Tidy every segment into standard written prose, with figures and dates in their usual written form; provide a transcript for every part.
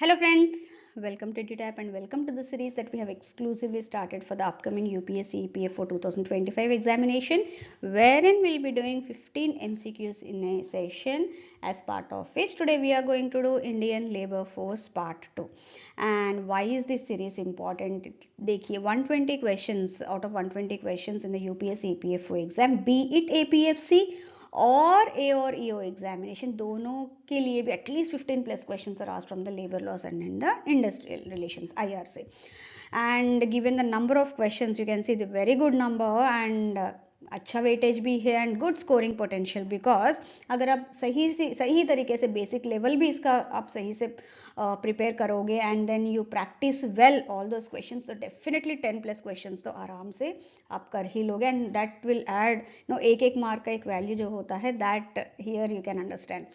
Hello friends, welcome to EduTap and welcome to the series that we have exclusively started for the upcoming UPSC EPFO 2025 examination, wherein we'll be doing 15 MCQs in a session, as part of which today we are going to do Indian Labour Force Part 2. And why is this series important? देखिए 120 questions out of 120 questions in the UPSC EPFO exam, be it APFC और ए और EO examination दोनों के लिए भी at least 15 plus questions are asked from the labour laws and in the industrial relations IR से and given the number of questions you can see the very good number and अच्छा weightage भी है and good scoring potential because अगर आप सही तरीके से basic level भी इसका आप सही से प्रिपेयर करोगे and then you practice well all those questions तो डेफिनेटली 10 प्लस क्वेश्चंस तो आराम से आप कर ही लोगे and that will add no एक मार्क का एक वैल्यू जो होता है that here you can understand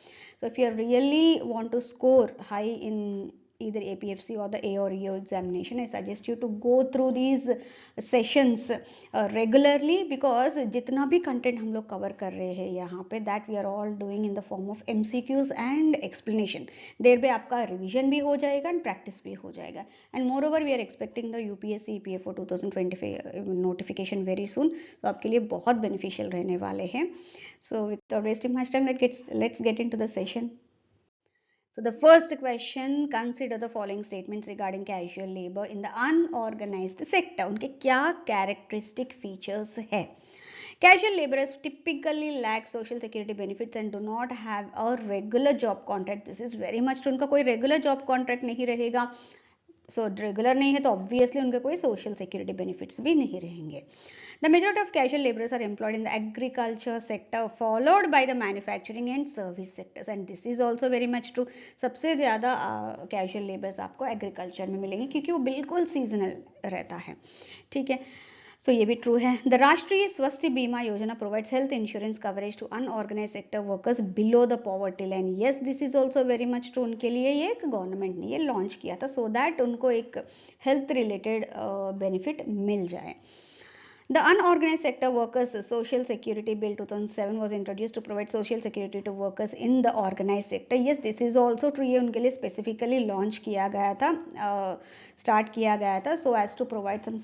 so if you really want to score high in either APFC or the A or EO examination, I suggest you to go through these sessions regularly because जितना भी content हम लोग cover कर रहे हैं यहाँ पे that we are all doing in the form of MCQs and explanation. देर पे आपका revision भी हो जाएगा and practice भी हो जाएगा. And moreover we are expecting the UPSC EPFO 2025 notification very soon. तो आपके लिए बहुत beneficial रहने वाले हैं. So without wasting much time, let's get into the session. So the first question, consider the following statements regarding casual labor in the unorganized sector. उनके क्या characteristic features है? Casual laborers typically lack social security benefits and do not have a regular job contract. This is very much true. उनका कोई regular job contract नहीं रहेगा. So regular नहीं है तो obviously उनके कोई social security benefits भी नहीं रहेंगे. The majority of casual laborers are employed in the agriculture sector followed by the manufacturing and service sectors and this is also very much true. सबसे ज़्यादा casual laborers आपको agriculture में मिलेंगे क्योंकि वो बिल्कुल seasonal रहता है. ठीक है. So ये भी ट्रू है. द राष्ट्रीय Swasthya Bima Yojana provides health insurance coverage to unorganised sector workers below the poverty line. Yes this is also very much true. उनके लिए ये एक गवर्नमेंट ने ये लॉन्च किया था सो दैट उनको एक हेल्थ रिलेटेड बेनिफिट मिल जाए. The Unorganized Sector Workers Social Security Bill 2007 was introduced to provide social security to workers in the organized sector. Yes, this is also true. ये उनके लिए specifically launch किया गया था, start किया गया था, so as to provide some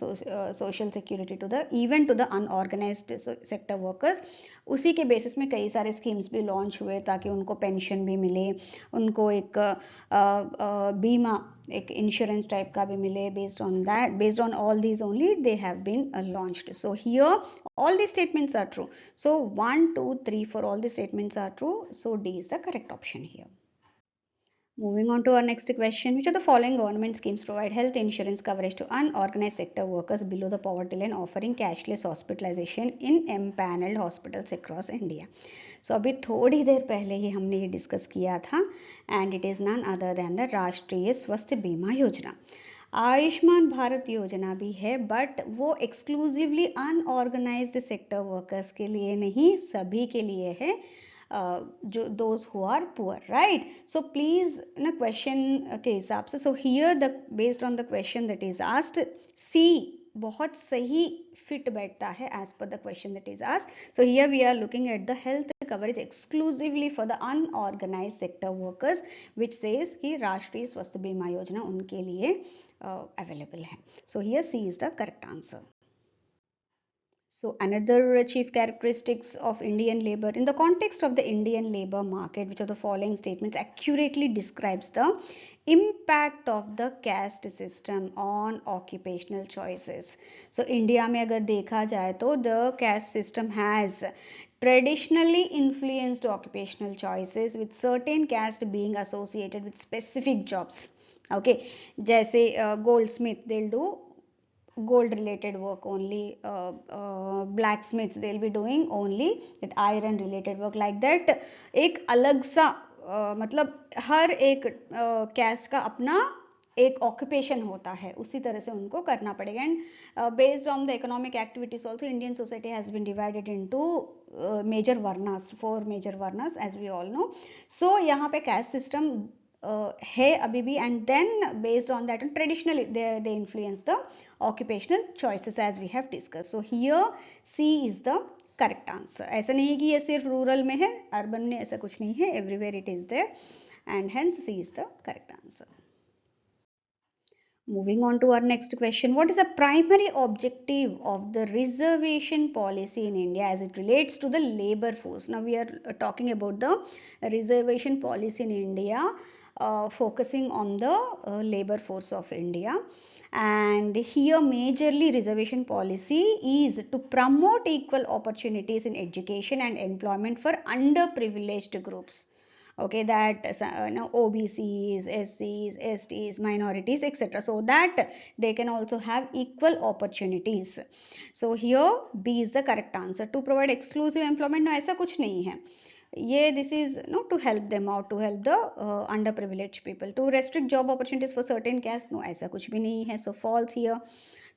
social security to the even to the unorganized sector workers. उसी के बेसिस में कई सारे स्कीम्स भी लॉन्च हुए ताकि उनको पेंशन भी मिले, उनको एक बीमा एक इंश्योरेंस टाइप का भी मिले. Based on all these only they have been launched. So here all these statements are true. So 1 2 3 4 all these statements are true. So D is the correct option here. Moving on to our next question, which of the following government schemes provide health insurance coverage to unorganized sector workers below the poverty line offering cashless hospitalization in empaneled hospitals across India? So अभी थोड़ी देर पहले ही हमने ये discuss किया था and it is none other than the राष्ट्रीय स्वास्थ्य बीमा योजना. आयुष्मान भारत योजना भी है बट वो एक्सक्लूसिवली अनऑर्गेनाइज्ड सेक्टर वर्कर्स के लिए नहीं, सभी के लिए है, जो those who are poor, right? So please ना क्वेश्चन के हिसाब से, so here the based on the question that is asked, C बहुत सही fit बैठता है as per the question that is asked. So here we are looking at the health coverage exclusively for the unorganized sector workers, which says कि राष्ट्रीय स्वास्थ्य बीमा योजना उनके लिए available है. So here C is the correct answer. So another chief characteristics of Indian labor in the context of the Indian labor market, which of the following statements accurately describes the impact of the caste system on occupational choices. So India में अगर देखा जाए तो the caste system has traditionally influenced occupational choices with certain caste being associated with specific jobs. Okay, जैसे goldsmith they'll do gold related work only, blacksmiths they'll be doing only that iron related work, like that. एक अलग सा मतलब हर एक caste का अपना एक occupation होता है, उसी तरह से उनको करना पड़ेगा. And based on the economic activities also Indian society has been divided into major varnas, 4 major varnas as we all know. So यहाँ पे कैस्ट सिस्टम है अभी भी and then based on that traditionally they influence the occupational choices as we have discussed. So here C is the correct answer. ऐसा नहीं है कि ये सिर्फ रूरल में है, अर्बन में ऐसा कुछ नहीं है, everywhere it is there and hence C is the correct answer. Moving on to our next question. What is the primary objective of the reservation policy in India as it relates to the labor force? Now we are talking about the reservation policy in India, focusing on the labor force of India. And here majorly reservation policy is to promote equal opportunities in education and employment for underprivileged groups. Okay, that OBCs, SCs, STs, minorities, etc., so that they can also have equal opportunities. So here B is the correct answer. To provide exclusive employment, no, ऐसा कुछ नहीं है ये. This is to help them out, to help the underprivileged people. To restrict job opportunities for certain castes, no, ऐसा कुछ भी नहीं है. So false here.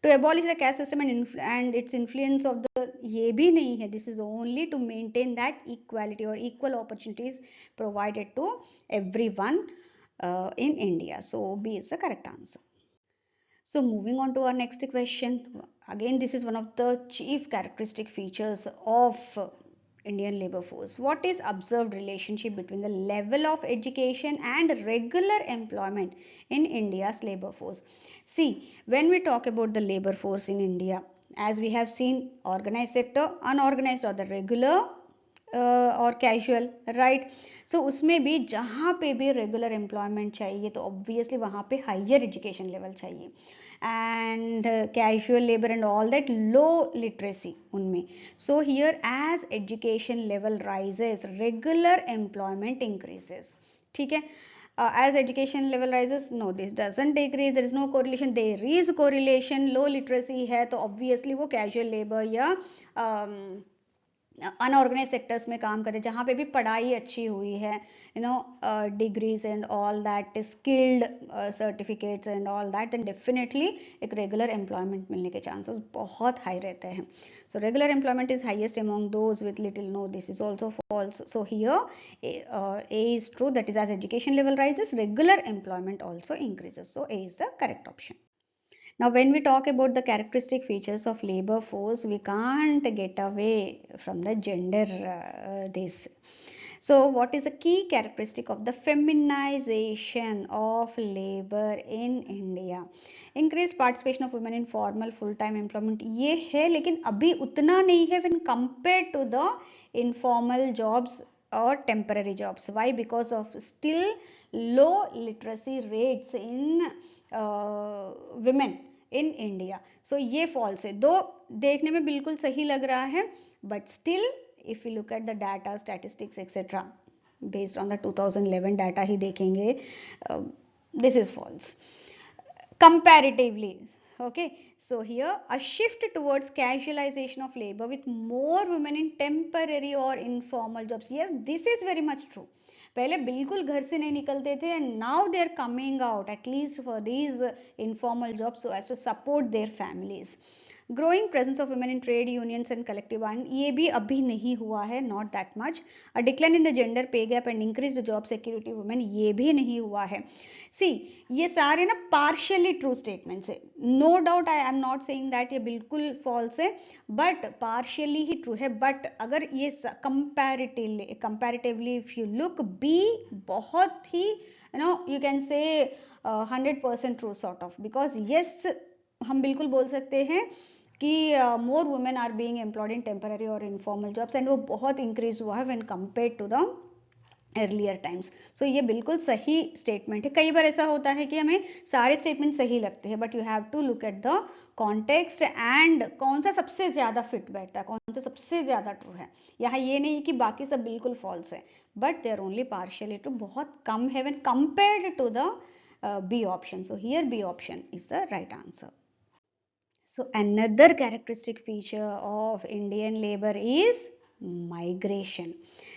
To abolish the caste system and its influence of the, ये भी नहीं है. This is only to maintain that equality or equal opportunities provided to everyone in India. So B is the correct answer. So moving on to our next question. Again, this is one of the chief characteristic features of Indian labor force. What is observed relationship between the level of education and regular employment in India's labor force? See, when we talk about the labor force in India, as we have seen, organized sector, unorganized, or the regular और casual, right. सो उसमें भी जहाँ पे भी regular employment चाहिए तो obviously वहाँ पे हायर एजुकेशन लेवल चाहिए. And casual labour and all that, low literacy उनमें. So here as education level rises, regular employment increases. ठीक है. As education level rises, no, this doesn't decrease. There is no correlation. There is correlation. Low literacy है तो obviously वो casual labor या unorganised sectors में काम करें जहाँ पे भी पढ़ाई अच्छी हुई है, degrees and all that, skilled certificates and all that, then definitely एक रेगुलर एम्प्लॉयमेंट मिलने के चांसेस बहुत हाई रहते हैं. So regular employment is highest among those with little. No, this is also false. So here A is true, that is as education level rises, regular employment also increases. So A is the correct option. Now, when we talk about the characteristic features of labor force, we can't get away from the gender this. So, what is the key characteristic of the feminization of labor in India? Increased participation of women in formal full-time employment, ये है, लेकिन अभी उतना नहीं है when compared to the informal jobs or temporary jobs. Why? Because of still low literacy rates in women in India. So ये false है. दो देखने में बिल्कुल सही लग रहा है, but still if you look at the data, statistics, etc., based on the 2011 data ही देखेंगे, this is false comparatively. Okay, so here a shift towards casualization of labor with more women in temporary or informal jobs. Yes, this is very much true. पहले बिल्कुल घर से नहीं निकलते थे and now they are coming out at least for these informal jobs so as to support their families. Growing presence of women in trade unions and collective bargaining, ये भी अभी नहीं हुआ है, not that much. A decline in the gender pay gap and increased job security women, ये भी नहीं हुआ है. See, ये सारे ना partially true statements है. No doubt I am not saying that ये बिल्कुल false है, but partially ही true है. But अगर ये comparatively if you look, B बहुत ही you can say 100% true sort of, because yes, हम बिल्कुल बोल सकते हैं कि more women are being employed in temporary और इनफॉर्मल जॉब्स एंड वो बहुत इंक्रीज हुआ है when compared to the earlier times. So ये बिल्कुल सही स्टेटमेंट है. कई बार ऐसा होता है कि हमें सारे स्टेटमेंट सही लगते हैं, but you have to look at the context and कौन सा सबसे ज्यादा फिट बैठता है, कौन सा सबसे ज्यादा ट्रू है. यहाँ ये नहीं कि बाकी सब बिल्कुल फॉल्स है, but they are only partially true, बहुत कम है when compared to the B option. So here B option is the right answer. So another characteristic feature of Indian labor is migration.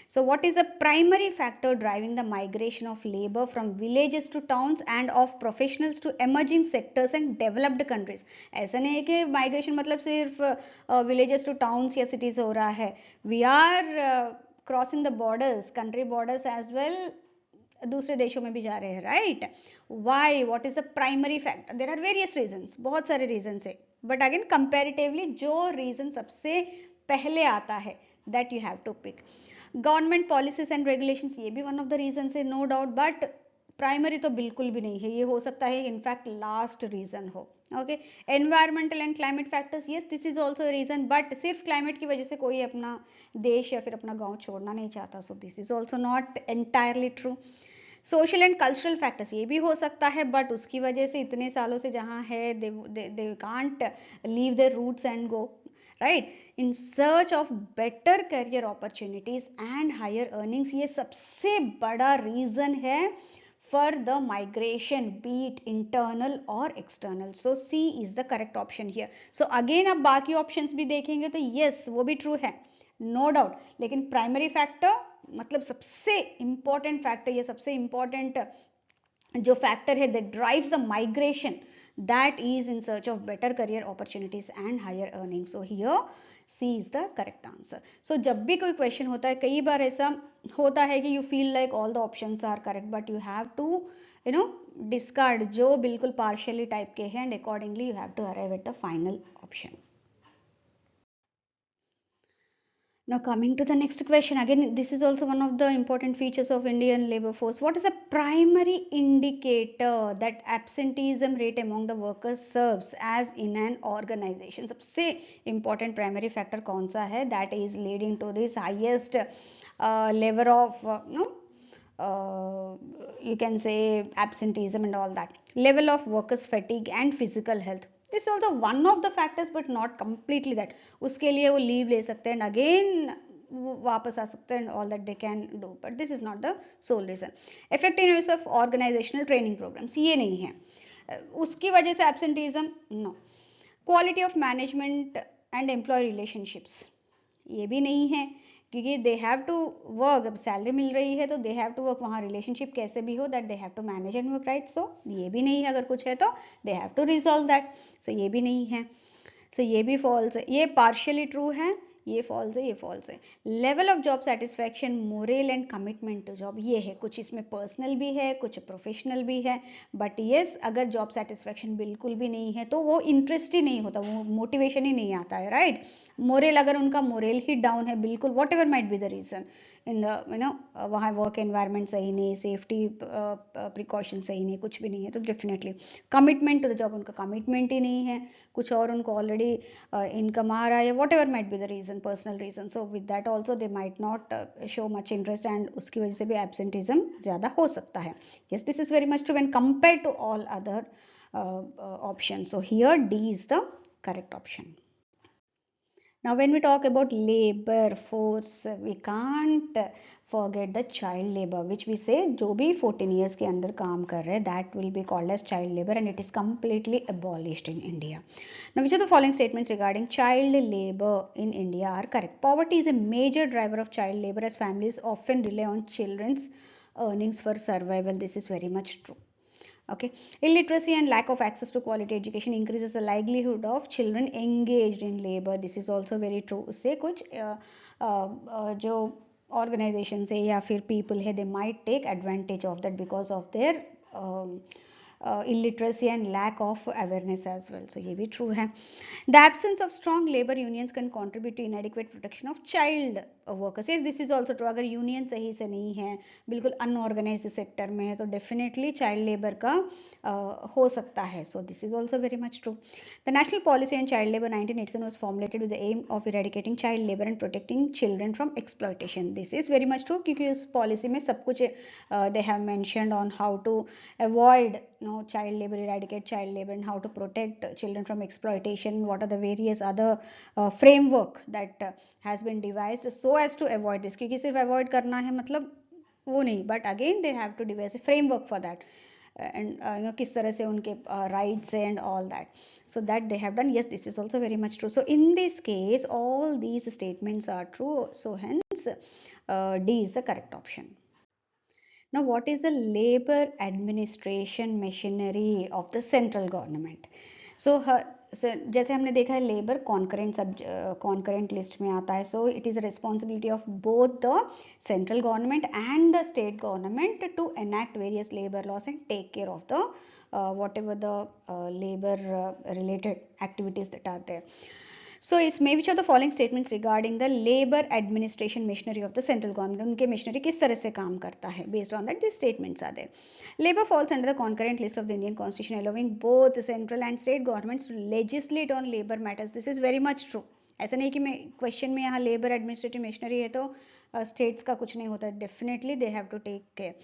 So what is the primary factor driving the migration of labor from villages to towns and of professionals to emerging sectors and developed countries? ऐसा नहीं है कि migration मतलब सिर्फ villages to towns या cities हो रहा है. We are crossing the borders, country borders as well, दूसरे देशों में भी जा रहे हैं, right. Why, what is the primary factor? There are various reasons, बहुत सारे रीजंस है, बट अगेन कंपैरेटिवली जो रीजन सबसे पहले आता है that you have to pick. Government policies and regulations, ये भी वन ऑफ द रीजंस है, नो डाउट, बट प्राइमरी तो बिल्कुल भी नहीं है, ये हो सकता है इनफैक्ट लास्ट रीजन हो. Okay, environmental and climate factors, yes this is also reason, but सिर्फ क्लाइमेट की वजह से कोई अपना देश या फिर अपना गांव छोड़ना नहीं चाहता, so this is also not entirely true. Social and cultural factors, ये भी हो सकता है, बट उसकी वजह से इतने सालों से जहाँ है they can't leave their roots and go, right, in search of better career opportunities and higher earnings. ये सबसे बड़ा रीजन है for the migration, both internal और external. So C is the correct option here. So again आप बाकी options भी देखेंगे तो यस वो भी ट्रू है, नो डाउट, लेकिन प्राइमरी फैक्टर मतलब सबसे इंपॉर्टेंट फैक्टर, ये सबसे इंपॉर्टेंट जो फैक्टर है that drives the migration, that is in search of better career opportunities and higher earning. So here C is the correct answer. So जब भी कोई क्वेश्चन होता है, कई बार ऐसा होता है कि you feel like all the options are correct, but you have to you know discard जो बिल्कुल पार्शियली टाइप के हैं, and accordingly you have to arrive at the final option. Now coming to the next question, again this is also one of the important features of Indian labor force. What is a primary indicator that absenteeism rate among the workers serves as in an organization? सबसे important primary factor कौन सा है that is leading to this highest level of you can say absenteeism and all that. Level of workers fatigue and physical health, this is also one of the factors but not completely that. उसके लिए वो leave ले सकते हैं and again वापस आ सकते हैं, all that they can do, but this is not the sole reason. Effectiveness of organizational training programs, ये नहीं है उसकी वजह से absenteeism, no. Quality of management and employee relationships, ये भी नहीं है क्योंकि दे हैव टू वर्क, अब सैलरी मिल रही है तो दे हैव टू वर्क, वहाँ रिलेशनशिप कैसे भी हो that they have to manage and work, right. So ये भी नहीं है, अगर कुछ है तो they have to resolve that. So ये भी नहीं है, सो ये भी फॉल्स है, ये पार्शियली ट्रू है, ये फॉल्स है, ये फॉल्स है. Level of job satisfaction, morale and commitment to job, ये है, कुछ इसमें पर्सनल भी है कुछ प्रोफेशनल भी है, बट यस अगर जॉब सेटिस्फैक्शन बिल्कुल भी नहीं है तो वो इंटरेस्ट ही नहीं होता, वो मोटिवेशन ही नहीं आता है, राइट. मोरल, अगर उनका मोरल ही डाउन है बिल्कुल, whatever might be the reason, in वहाँ वर्क एनवायरनमेंट सही नहीं, सेफ्टी प्रिकॉशन सही नहीं, कुछ भी नहीं है, तो definitely commitment to the job, उनका कमिटमेंट ही नहीं है, कुछ और उनको ऑलरेडी इनकम आ रहा है, whatever might be the reason, personal reason, so with that also they might not show much interest and उसकी वजह से भी एब्सेंटिज्म ज़्यादा हो सकता है. Yes this is very much true when compare to all other option. So here D is the correct option. Now when we talk about labor force, we can't forget the child labor, which we say जो भी 14 years के अंदर काम कर रहे हैं, that will be called as child labor and it is completely abolished in India. Now which of the following statements regarding child labor in India are correct? Poverty is a major driver of child labor as families often rely on children's earnings for survival. This is very much true. Okay, illiteracy and lack of access to quality education increases the likelihood of children engaged in labor. This is also very true. उससे कुछ जो organizations है या फिर people है, they might take advantage of that because of their illiteracy and lack of awareness as well. So ये भी true है. The absence of strong labor unions can contribute to inadequate protection of child workers. Yes, this is also true. अगर union सही से नहीं है, बिल्कुल unorganized sector में है, तो definitely child labor का हो सकता है. So this is also very much true. The National Policy on Child Labor 1987 was formulated with the aim of eradicating child labor and protecting children from exploitation. This is very much true क्योंकि उस policy में सब कुछ they have mentioned on how to avoid child labor, eradicate child labor and how to protect children from exploitation, what are the various other framework that has been devised so as to avoid this. क्योंकि सिर्फ avoid करना है मतलब वो नहीं, but again they have to devise a framework for that and किस तरह से उनके rights and all that, so that they have done. Yes, this is also very much true. So in this case all these statements are true, so hence D is the correct option. Now what is the labor administration machinery of the central government? So जैसे हमने देखा है labour concurrent list में आता है, so it is a responsibility of both the central government and the state government to enact various labour laws and take care of the whatever the labor related activities that are there. So इसमें which of the following statements regarding the labour administration machinery of the central government, उनके machinery किस तरह से काम करता है, based on that this statements are there. Labour falls under the concurrent list of the Indian constitution allowing both central and state governments to legislate on labour matters, this is very much true. ऐसा नहीं कि मैं question में यहाँ labour administrative missionary है तो states का कुछ नहीं होता, definitely they have to take care.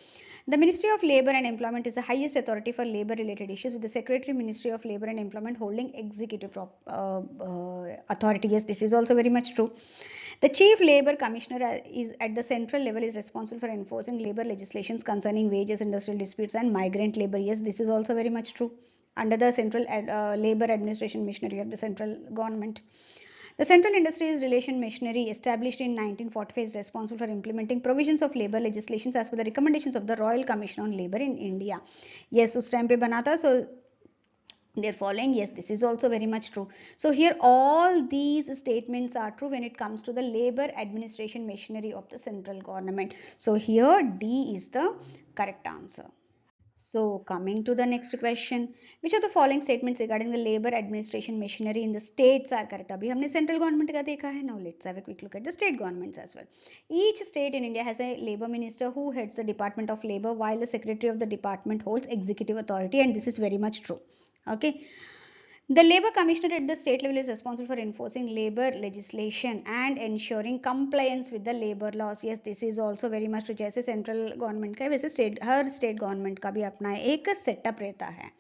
The Ministry of Labour and Employment is the highest authority for labor-related issues, with the Secretary Ministry of Labour and Employment holding executive authority. Yes, this is also very much true. The Chief Labour Commissioner is at the central level is responsible for enforcing labour legislations concerning wages, industrial disputes, and migrant labour. Yes, this is also very much true. Under the Central Labour Administration Machinery of the central government. The Central Industries Relation Machinery, established in 1945, is responsible for implementing provisions of labour legislations as per the recommendations of the Royal Commission on Labour in India. Yes, उस time पे बना था, so they're following. Yes, this is also very much true. So here all these statements are true when it comes to the labour administration machinery of the central government. So here D is the correct answer. So coming to the next question, which of the following statements regarding the labor administration machinery in the states are correct? अभी हमने central government का देखा है. Now let's have a quick look at the state governments as well. Each state in India has a labor minister who heads the Department of Labor, while the secretary of the department holds executive authority, and this is very much true. Okay. The Labour Commissioner at the state level is responsible for enforcing labour legislation and ensuring compliance with the labour laws. Yes, this is also very much true. जैसे central government का है वैसे हर state government का भी अपना एक setup रहता है.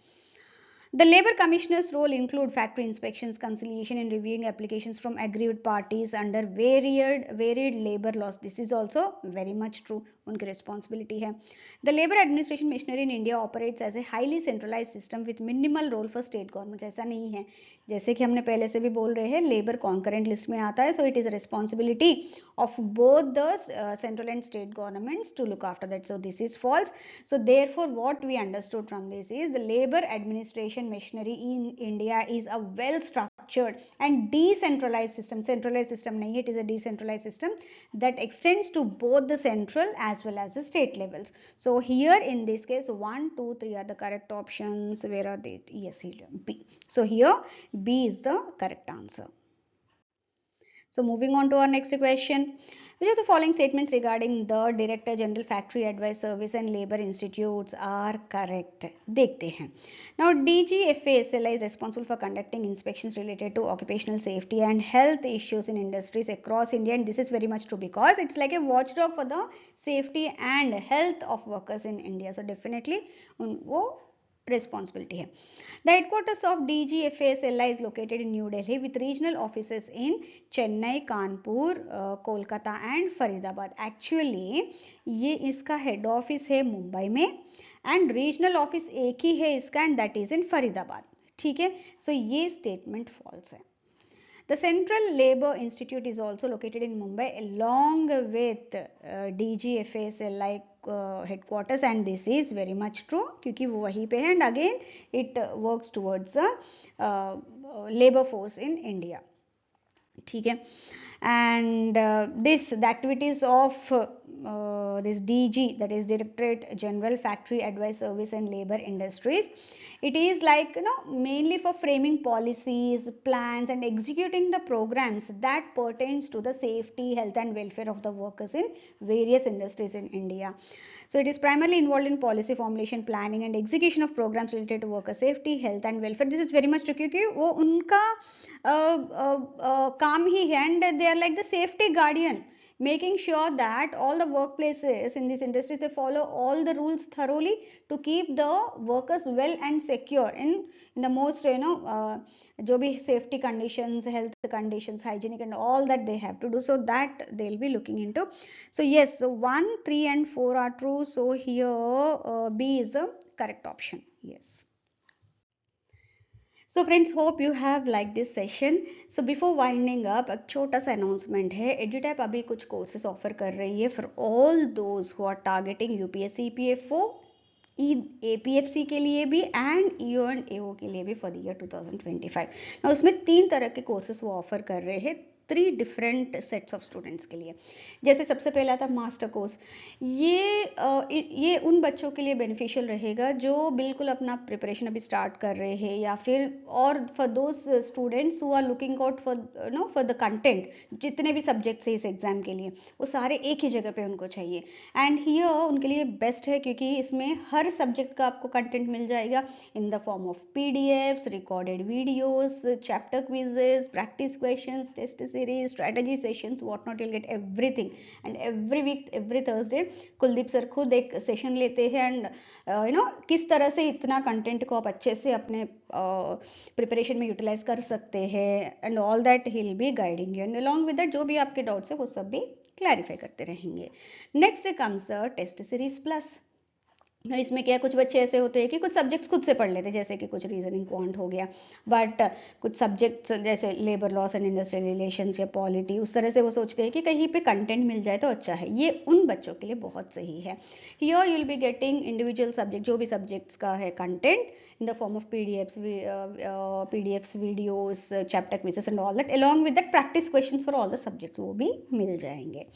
The Labour Commissioner's role include factory inspections, conciliation, and reviewing applications from aggrieved parties under varied labour laws. This is also very much true. उनकी responsibility है. The labour administration machinery in India operates as a highly centralized system with minimal role for state governments. ऐसा नहीं है, जैसे कि हमने पहले से भी बोल रहे हैं, लेबर कॉन्करेंट लिस्ट में आता है, so it is a responsibility of both the central and state governments to look after that. So this is false. So therefore what we understood from this is the labor administration machinery in India is a well structured and decentralized system. Centralized system nahi, it is a decentralized system that extends to both the central as well as the state levels. So here in this case 1, 2, 3 are the correct options. Where are they? Yes, B. So here B is the correct answer. So moving on to our next question. Which of the following statements regarding the Director General Factory Advice Service and Labour Institutes are correct? देखते हैं. Now DGFASLI is responsible for conducting inspections related to occupational safety and health issues in industries across India, and this is very much true because it's like a watchdog for the safety and health of workers in India. So definitely वो responsibility है. The headquarters of DGFASLI is located in New Delhi with regional offices in Chennai, Kanpur, Kolkata and Faridabad. Actually ये इसका head office है मुंबई में and regional office एक ही है इसका and that is in Faridabad. ठीक है, so ये statement false है. The Central Labour Institute is also located in Mumbai along with DGFASLI headquarters, and this is very much true क्योंकि वो वहीं पे है and again it works towards the labor force in India. ठीक है, and the activities of this DG, that is Directorate General Factory Advice Service and Labour Industries, it is like mainly for framing policies, plans and executing the programs that pertains to the safety, health and welfare of the workers in various industries in India. So it is primarily involved in policy formulation, planning and execution of programs related to worker safety, health and welfare. This is very much true क्योंकि वो उनका काम ही है and they are like the safety guardian, making sure that all the workplaces in these industries they follow all the rules thoroughly to keep the workers well and secure in the most जो भी safety conditions, health conditions, hygienic and all that they have to do, so that they'll be looking into. So yes, so 1, 3 and 4 are true, so here B is the correct option. Yes. So friends, hope you have liked this session. So before winding up, एक छोटा सा announcement है. EduTap अभी कुछ courses offer कर रही है for all those who are targeting UPSC EPFO APFC के लिए भी and EO and AO के लिए भी for the year 2025. Now उसमें 3 तरह के courses वो offer कर रहे हैं. 3 डिफरेंट सेट्स ऑफ स्टूडेंट्स के लिए। जैसे सबसे पहला था मास्टर कोर्स, ये उन बच्चों के लिए बेनिफिशियल रहेगा जो बिल्कुल अपना प्रिपरेशन अभी स्टार्ट कर रहे हैं, या फिर और for those students who are looking out for the content, जितने भी सब्जेक्ट्स हैं इस एग्जाम के लिए वो सारे एक ही जगह पे उनको चाहिए। एंड हियर उनके लिए बेस्ट है, क्योंकि इसमें हर सब्जेक्ट का आपको कंटेंट मिल जाएगा in the form of PDFs, recorded videos, chapter quizzes, practice questions, test series, strategy sessions, what not, you'll get everything। And every week, every Thursday Kuldeep sir खुद एक सेशन लेते हैं, एंड किस तरह से इतना कंटेंट को आप अच्छे से अपने प्रिपरेशन में यूटिलाइज कर सकते हैं, and all that he will be guiding you, and along with that जो भी आपके डाउट्स है वो सब भी क्लैरिफाई करते रहेंगे। Next comes test series plus. इसमें क्या, कुछ बच्चे ऐसे होते हैं कि कुछ सब्जेक्ट्स खुद से पढ़ लेते हैं, जैसे कि कुछ रीजनिंग क्वांट हो गया, बट कुछ सब्जेक्ट्स जैसे labour laws and industrial relations या पॉलिटी, उस तरह से वो सोचते हैं कि कहीं पे कंटेंट मिल जाए तो अच्छा है। ये उन बच्चों के लिए बहुत सही है। Here you will be getting individual subject, जो भी सब्जेक्ट्स का है content in the form of PDFs, videos, chapter quizzes and all that, along with that practice questions for all the subjects, वो भी मिल जाएंगे।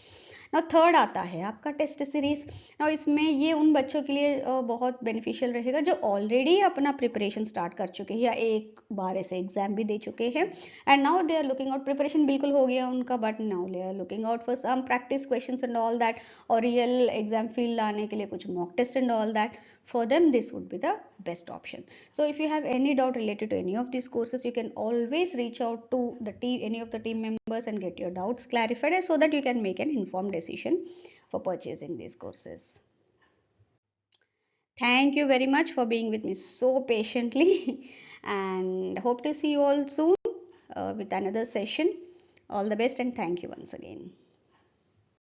नाउ थर्ड आता है आपका टेस्ट सीरीज। नाउ इसमें ये उन बच्चों के लिए बहुत बेनिफिशियल रहेगा जो ऑलरेडी अपना प्रिपरेशन स्टार्ट कर चुके हैं या एक बार ऐसे एग्जाम भी दे चुके हैं, and now they are looking out, preparation बिल्कुल हो गया उनका, but now they are looking out for some practice questions and all that, और रियल एग्जाम फील लाने के लिए कुछ mock test and all that. For them this would be the best option. So if you have any doubt related to any of these courses, you can always reach out to the team, any of the team members, and get your doubts clarified, so that you can make an informed decision for purchasing these courses. Thank you very much for being with me so patiently and hope to see you all soon with another session. All the best and thank you once again.